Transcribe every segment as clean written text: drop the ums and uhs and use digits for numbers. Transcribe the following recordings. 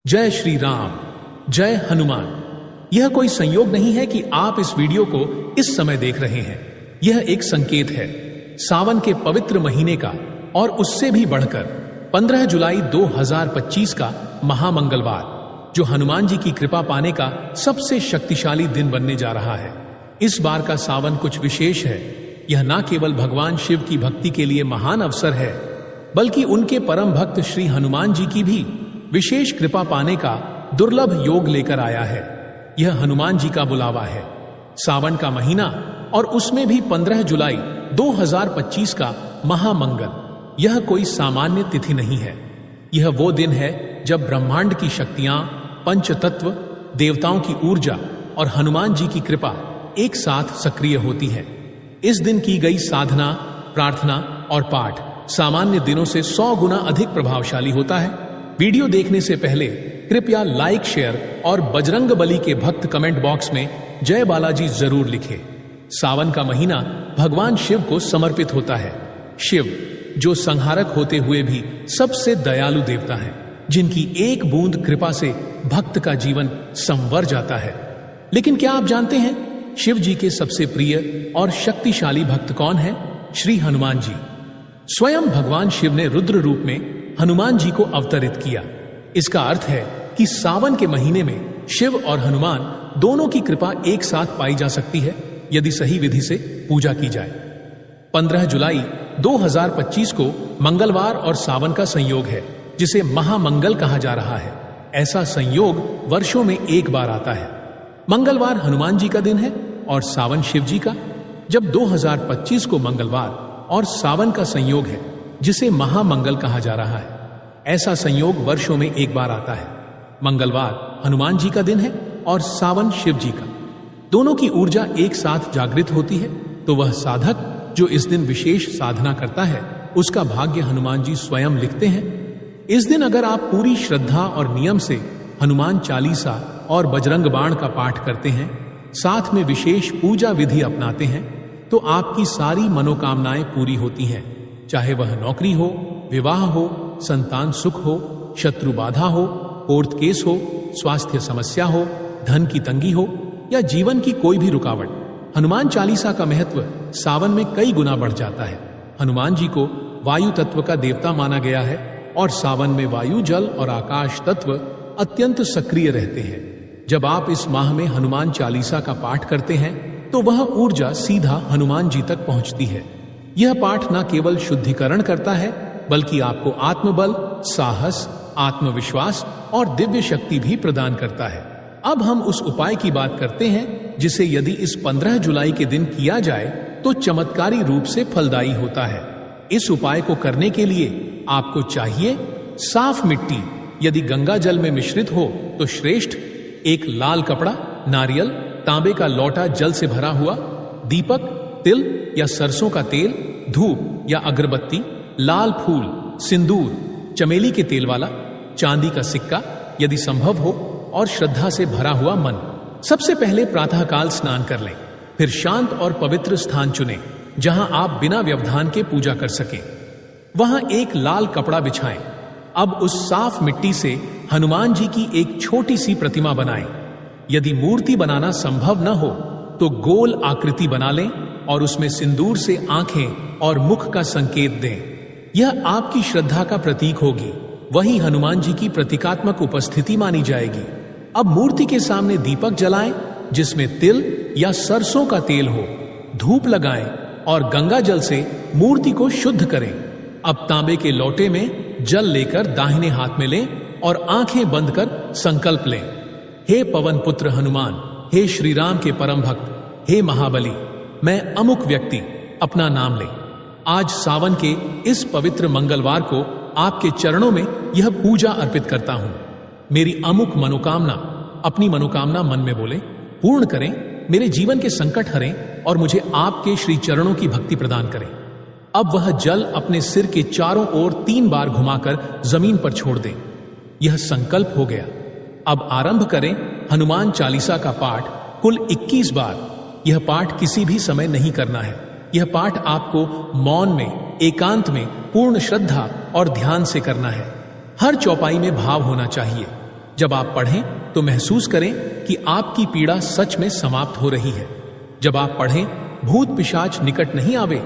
जय श्री राम, जय हनुमान। यह कोई संयोग नहीं है कि आप इस वीडियो को इस समय देख रहे हैं। यह एक संकेत है सावन के पवित्र महीने का और उससे भी बढ़कर 15 जुलाई 2025 का महामंगलवार, जो हनुमान जी की कृपा पाने का सबसे शक्तिशाली दिन बनने जा रहा है। इस बार का सावन कुछ विशेष है। यह ना केवल भगवान शिव की भक्ति के लिए महान अवसर है, बल्कि उनके परम भक्त श्री हनुमान जी की भी विशेष कृपा पाने का दुर्लभ योग लेकर आया है। यह हनुमान जी का बुलावा है। सावन का महीना और उसमें भी 15 जुलाई 2025 का महामंगल, यह कोई सामान्य तिथि नहीं है। यह वो दिन है जब ब्रह्मांड की शक्तियां, पंचतत्व, देवताओं की ऊर्जा और हनुमान जी की कृपा एक साथ सक्रिय होती है। इस दिन की गई साधना, प्रार्थना और पाठ सामान्य दिनों से 100 गुना अधिक प्रभावशाली होता है। वीडियो देखने से पहले कृपया लाइक, शेयर और बजरंग बली के भक्त कमेंट बॉक्स में जय बालाजी जरूर लिखें। सावन का महीना भगवान शिव को समर्पित होता है। शिव, जो संहारक होते हुए भी सबसे दयालु देवता है, जिनकी एक बूंद कृपा से भक्त का जीवन संवर जाता है। लेकिन क्या आप जानते हैं शिव जी के सबसे प्रिय और शक्तिशाली भक्त कौन है? श्री हनुमान जी। स्वयं भगवान शिव ने रुद्र रूप में हनुमान जी को अवतरित किया। इसका अर्थ है कि सावन के महीने में शिव और हनुमान दोनों की कृपा एक साथ पाई जा सकती है, यदि सही विधि से पूजा की जाए। 15 जुलाई 2025 को मंगलवार और सावन का संयोग है, जिसे महामंगल कहा जा रहा है। ऐसा संयोग वर्षों में एक बार आता है। मंगलवार हनुमान जी का दिन है और सावन शिव जी का। जब 2025 को मंगलवार और सावन का संयोग है, जिसे महामंगल कहा जा रहा है, ऐसा संयोग वर्षों में एक बार आता है। मंगलवार हनुमान जी का दिन है और सावन शिव जी का। दोनों की ऊर्जा एक साथ जागृत होती है, तो वह साधक जो इस दिन विशेष साधना करता है, उसका भाग्य हनुमान जी स्वयं लिखते हैं। इस दिन अगर आप पूरी श्रद्धा और नियम से हनुमान चालीसा और बजरंग बाण का पाठ करते हैं, साथ में विशेष पूजा विधि अपनाते हैं, तो आपकी सारी मनोकामनाएं पूरी होती हैं। चाहे वह नौकरी हो, विवाह हो, संतान सुख हो, शत्रु बाधा हो, कोर्ट केस हो, स्वास्थ्य समस्या हो, धन की तंगी हो या जीवन की कोई भी रुकावट, हनुमान चालीसा का महत्व सावन में कई गुना बढ़ जाता है। हनुमान जी को वायु तत्व का देवता माना गया है और सावन में वायु, जल और आकाश तत्व अत्यंत सक्रिय रहते हैं। जब आप इस माह में हनुमान चालीसा का पाठ करते हैं, तो वह ऊर्जा सीधा हनुमान जी तक पहुंचती है। यह पाठ न केवल शुद्धिकरण करता है, बल्कि आपको आत्मबल, साहस, आत्मविश्वास और दिव्य शक्ति भी प्रदान करता है। अब हम उस उपाय की बात करते हैं, जिसे यदि इस 15 जुलाई के दिन किया जाए तो चमत्कारी रूप से फलदायी होता है। इस उपाय को करने के लिए आपको चाहिए साफ मिट्टी, यदि गंगा जल में मिश्रित हो तो श्रेष्ठ, एक लाल कपड़ा, नारियल, तांबे का लोटा जल से भरा हुआ, दीपक, तिल या सरसों का तेल, धूप या अगरबत्ती, लाल फूल, सिंदूर, चमेली के तेल वाला, चांदी का सिक्का यदि संभव हो, और श्रद्धा से भरा हुआ मन। सबसे पहले प्रातःकाल स्नान कर लें, फिर शांत और पवित्र स्थान चुनें जहां आप बिना व्यवधान के पूजा कर सकें। वहां एक लाल कपड़ा बिछाएं। अब उस साफ मिट्टी से हनुमान जी की एक छोटी सी प्रतिमा बनाएं। यदि मूर्ति बनाना संभव न हो तो गोल आकृति बना लें और उसमें सिंदूर से आंखें और मुख का संकेत दें। यह आपकी श्रद्धा का प्रतीक होगी। वही हनुमान जी की प्रतीकात्मक उपस्थिति मानी जाएगी। अब मूर्ति के सामने दीपक जलाएं, जिसमें तिल या सरसों का तेल हो, धूप लगाएं और गंगा जल से मूर्ति को शुद्ध करें। अब तांबे के लोटे में जल लेकर दाहिने हाथ में लें और आंखें बंद कर संकल्प लें। हे पवन पुत्र हनुमान, हे श्री राम के परम भक्त, हे महाबली, मैं अमुक व्यक्ति अपना नाम ले। आज सावन के इस पवित्र मंगलवार को आपके चरणों में यह पूजा अर्पित करता हूं। मेरी अमुक मनोकामना, अपनी मनोकामना मन में बोले, पूर्ण करें, मेरे जीवन के संकट हरें और मुझे आपके श्री चरणों की भक्ति प्रदान करें। अब वह जल अपने सिर के चारों ओर 3 बार घुमाकर जमीन पर छोड़ दें। यह संकल्प हो गया। अब आरंभ करें हनुमान चालीसा का पाठ कुल 21 बार। यह पाठ किसी भी समय नहीं करना है। यह पाठ आपको मौन में, एकांत में, पूर्ण श्रद्धा और ध्यान से करना है। हर चौपाई में भाव होना चाहिए। जब आप पढ़ें तो महसूस करें कि आपकी पीड़ा सच में समाप्त हो रही है। जब आप पढ़ें भूत पिशाच निकट नहीं आवे,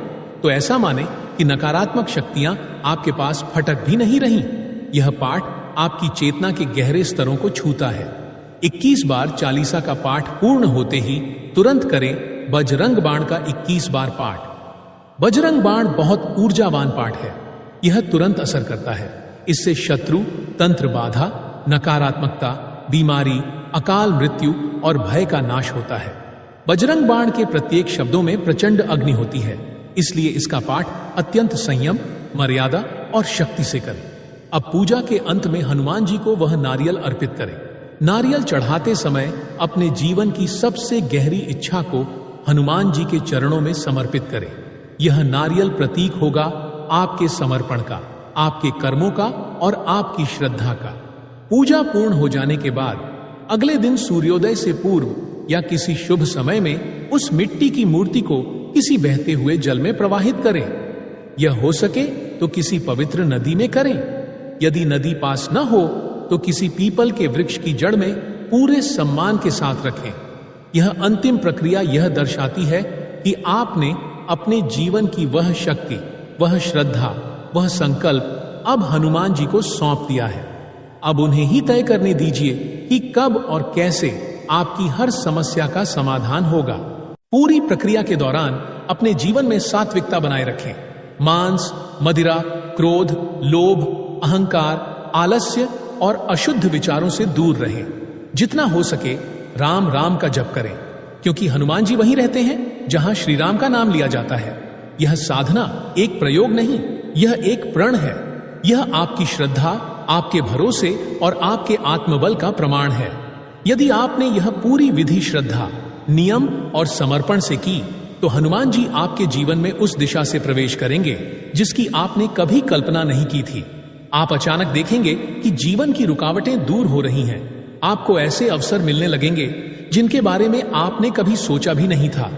तो ऐसा माने कि नकारात्मक शक्तियां आपके पास फटक भी नहीं रहीं। यह पाठ आपकी चेतना के गहरे स्तरों को छूता है। 21 बार चालीसा का पाठ पूर्ण होते ही तुरंत करें बजरंग बाण का 21 बार पाठ। बजरंग बाण बहुत ऊर्जावान पाठ है। यह तुरंत असर करता है। इससे शत्रु, तंत्र बाधा, नकारात्मकता, बीमारी, अकाल मृत्यु और भय का नाश होता है। बजरंग बाण के प्रत्येक शब्दों में प्रचंड अग्नि होती है, इसलिए इसका पाठ अत्यंत संयम, मर्यादा और शक्ति से करें। अब पूजा के अंत में हनुमान जी को वह नारियल अर्पित करें। नारियल चढ़ाते समय अपने जीवन की सबसे गहरी इच्छा को हनुमान जी के चरणों में समर्पित करें। यह नारियल प्रतीक होगा आपके समर्पण का, आपके कर्मों का और आपकी श्रद्धा का। पूजा पूर्ण हो जाने के बाद अगले दिन सूर्योदय से पूर्व या किसी शुभ समय में उस मिट्टी की मूर्ति को किसी बहते हुए जल में प्रवाहित करें। यह हो सके तो किसी पवित्र नदी में करें। यदि नदी पास न हो तो किसी पीपल के वृक्ष की जड़ में पूरे सम्मान के साथ रखें। यह अंतिम प्रक्रिया यह दर्शाती है कि आपने अपने जीवन की वह शक्ति, वह श्रद्धा, वह संकल्प अब हनुमान जी को सौंप दिया है। अब उन्हें ही तय करने दीजिए कि कब और कैसे आपकी हर समस्या का समाधान होगा। पूरी प्रक्रिया के दौरान अपने जीवन में सात्विकता बनाए रखें। मांस, मदिरा, क्रोध, लोभ, अहंकार, आलस्य और अशुद्ध विचारों से दूर रहें। जितना हो सके राम राम का जप करें, क्योंकि हनुमान जी वहीं रहते हैं जहां श्री राम का नाम लिया जाता है। यह साधना एक प्रयोग नहीं, यह एक प्रण है। यह आपकी श्रद्धा, आपके भरोसे और आपके आत्मबल का प्रमाण है। यदि आपने यह पूरी विधि श्रद्धा, नियम और समर्पण से की, तो हनुमान जी आपके जीवन में उस दिशा से प्रवेश करेंगे जिसकी आपने कभी कल्पना नहीं की थी। आप अचानक देखेंगे कि जीवन की रुकावटें दूर हो रही हैं। आपको ऐसे अवसर मिलने लगेंगे जिनके बारे में आपने कभी सोचा भी नहीं था।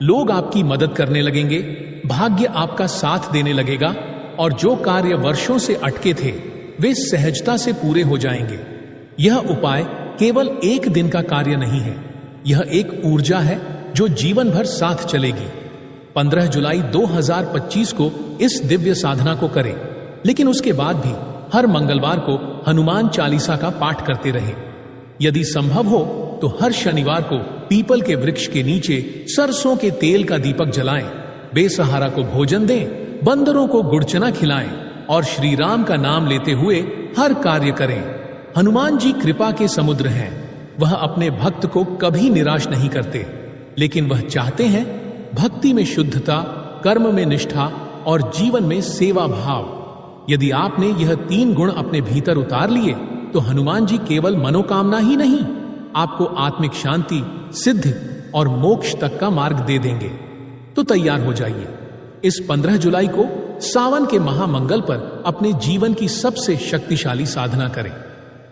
लोग आपकी मदद करने लगेंगे, भाग्य आपका साथ देने लगेगा और जो कार्य वर्षों से अटके थे वे सहजता से पूरे हो जाएंगे। यह उपाय केवल एक दिन का कार्य नहीं है, यह एक ऊर्जा है जो जीवन भर साथ चलेगी। 15 जुलाई 2025 को इस दिव्य साधना को करें, लेकिन उसके बाद भी हर मंगलवार को हनुमान चालीसा का पाठ करते रहें। यदि संभव हो तो हर शनिवार को पीपल के वृक्ष के नीचे सरसों के तेल का दीपक जलाएं, बेसहारा को भोजन दें, बंदरों को गुड़चना खिलाएं और श्री राम का नाम लेते हुए हर कार्य करें। हनुमान जी कृपा के समुद्र हैं। वह अपने भक्त को कभी निराश नहीं करते, लेकिन वह चाहते हैं भक्ति में शुद्धता, कर्म में निष्ठा और जीवन में सेवा भाव। यदि आपने यह 3 गुण अपने भीतर उतार लिए तो हनुमान जी केवल मनोकामना ही नहीं, आपको आत्मिक शांति, सिद्धि और मोक्ष तक का मार्ग दे देंगे। तो तैयार हो जाइए। इस 15 जुलाई को सावन के महामंगल पर अपने जीवन की सबसे शक्तिशाली साधना करें।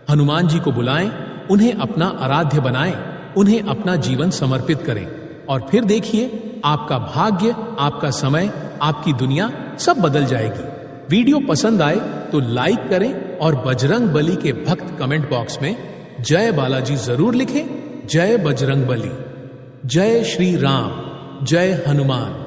हनुमान जी को बुलाएं, उन्हें अपना आराध्य बनाएं, उन्हें अपना जीवन समर्पित करें और फिर देखिए आपका भाग्य, आपका समय, आपकी दुनिया सब बदल जाएगी। वीडियो पसंद आए तो लाइक करें और बजरंग बली के भक्त कमेंट बॉक्स में जय बालाजी जरूर लिखें। जय बजरंग बली, जय श्री राम, जय हनुमान।